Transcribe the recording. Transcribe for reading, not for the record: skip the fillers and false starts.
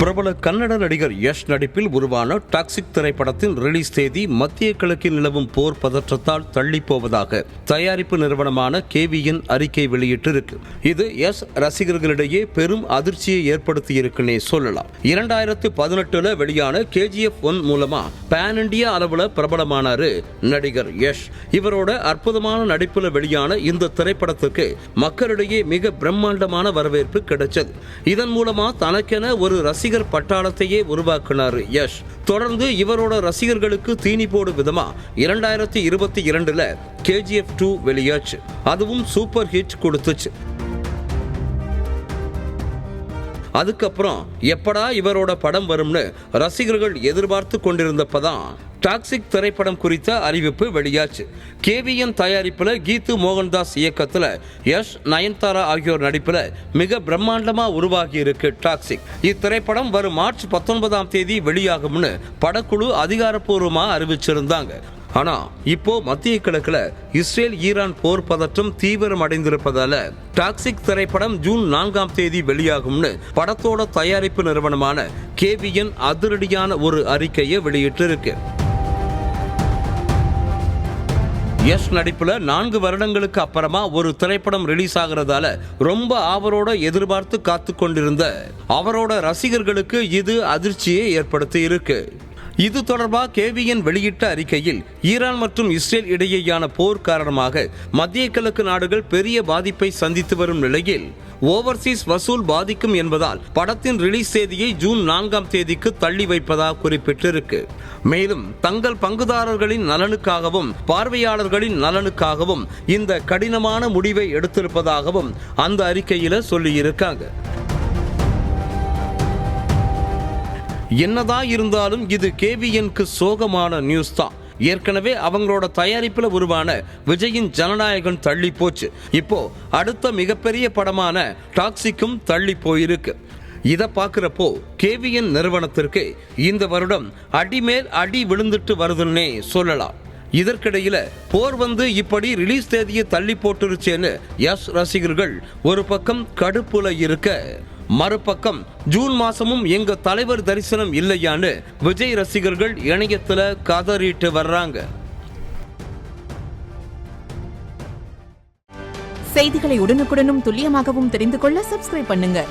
பிரபல கன்னட நடிகர் யஷ் நடிப்பில் உருவான டாக்ஸிக் திரைப்படத்தின் ரிலீஸ் தேதி மத்திய கிழக்கில் நிலவும் போர் பதற்றத்தால் தள்ளி போவதாக தயாரிப்பு நிறுவனமான KVN அறிக்கை வெளியிட்டிருக்கு. இது யஷ் ரசிகர்களிடையே பெரும் அதிர்ச்சியை ஏற்படுத்தியிருக்குன்னே சொல்லலாம். 2018 வெளியான KGF 1 மூலமா பேன் இண்டியா அளவுல பிரபலமானாரு நடிகர் யஷ். இவரோட அற்புதமான நடிப்புல வெளியான இந்த திரைப்படத்துக்கு மக்களிடையே மிக பிரம்மாண்டமான வரவேற்பு கிடைச்சது. இதன் மூலமா தனக்கென ஒரு ரசிகர் பட்டாளத்தையே உருவாக்கினார் யஷ். தொடர்ந்து இவரோட ரசிகர்களுக்கு தீனி போடும் விதமா 2022 KGF 2 வெளியாச்சு. அதுவும் சூப்பர் ஹிட் கொடுத்துச்சு. அதுக்கப்புறம் எப்படா இவரோட படம் வரும்னு ரசிகர்கள் எதிர்பார்த்து கொண்டிருந்தப்பதான் டாக்ஸிக் திரைப்படம் குறித்த அறிவிப்பு வெளியாச்சு. KVN தயாரிப்புல கீது மோகன்தாஸ் இயக்கத்துல யஷ், நயன்தாரா ஆகியோர் நடிப்புல மிக பிரம்மாண்டமா உருவாகி இருக்கு டாக்ஸிக். இத்திரைப்படம் வரும் மார்ச் 19 வெளியாகும்னு படக்குழு அதிகாரப்பூர்வமா அறிவிச்சிருந்தாங்க. ஆனா இப்போ மத்திய கிழக்குல இஸ்ரேல் ஈரான் போர் பதற்றம் தீவிரம் அடைந்திருப்பதால டாக்ஸிக் திரைப்படம் ஜூன் 4 வெளியாகும்னு படத்தோட தயாரிப்பு நிறுவனமான KVN அதிரடியான ஒரு அறிக்கையை வெளியிட்டிருக்கு. யஷ் நடிப்புல 4 வருடங்களுக்கு அப்புறமா ஒரு திரைப்படம் ரிலீஸ் ஆகிறதால ரொம்ப ஆவலோட எதிர்பார்த்து காத்து கொண்டிருந்த அவரோட ரசிகர்களுக்கு இது அதிர்ச்சியை ஏற்படுத்தி இருக்கு. இது தொடர்பாக KVN வெளியிட்ட அறிக்கையில் ஈரான் மற்றும் இஸ்ரேல் இடையேயான போர் காரணமாக மத்திய கிழக்கு நாடுகள் பெரிய பாதிப்பை சந்தித்து வரும் நிலையில் ஓவர்சீஸ் வசூல் பாதிக்கும் என்பதால் படத்தின் ரிலீஸ் தேதியை ஜூன் 4 தள்ளி வைப்பதாக குறிப்பிட்டிருக்கு. மேலும் தங்கள் பங்குதாரர்களின் நலனுக்காகவும் பார்வையாளர்களின் நலனுக்காகவும் இந்த கடினமான முடிவை எடுத்திருப்பதாகவும் அந்த அறிக்கையில சொல்லியிருக்காங்க. என்னதான் இருந்தாலும் இது KVNக்கு சோகமான நியூஸ் தான். ஏற்கனவே அவங்களோட தயாரிப்புல உருவான விஜயின் ஜனநாயகன் தள்ளி போச்சு. இப்போ அடுத்த மிகப்பெரிய படமான டாக்ஸிக்கும் தள்ளி போயிருக்கு. இதை பார்க்கிறப்போ KVN நிறுவனத்திற்கு இந்த வருடம் அடிமேல் அடி விழுந்துட்டு வருதுன்னே சொல்லலாம். இதற்கிடையில போர் வந்து இப்படி ரிலீஸ் தேதியை தள்ளி போட்டுருச்சேன்னு யஷ் ரசிகர்கள் ஒரு பக்கம் கடுப்புல இருக்க, மறுபக்கம் ஜூன் மாசமும் எங்க தலைவர் தரிசனம் இல்லையான்னு விஜய் ரசிகர்கள் இணையத்துல கதறிட்டு வர்றாங்க. செய்திகளை உடனுக்குடனும் துல்லியமாகவும் தெரிந்து கொள்ள சப்ஸ்கிரைப் பண்ணுங்க.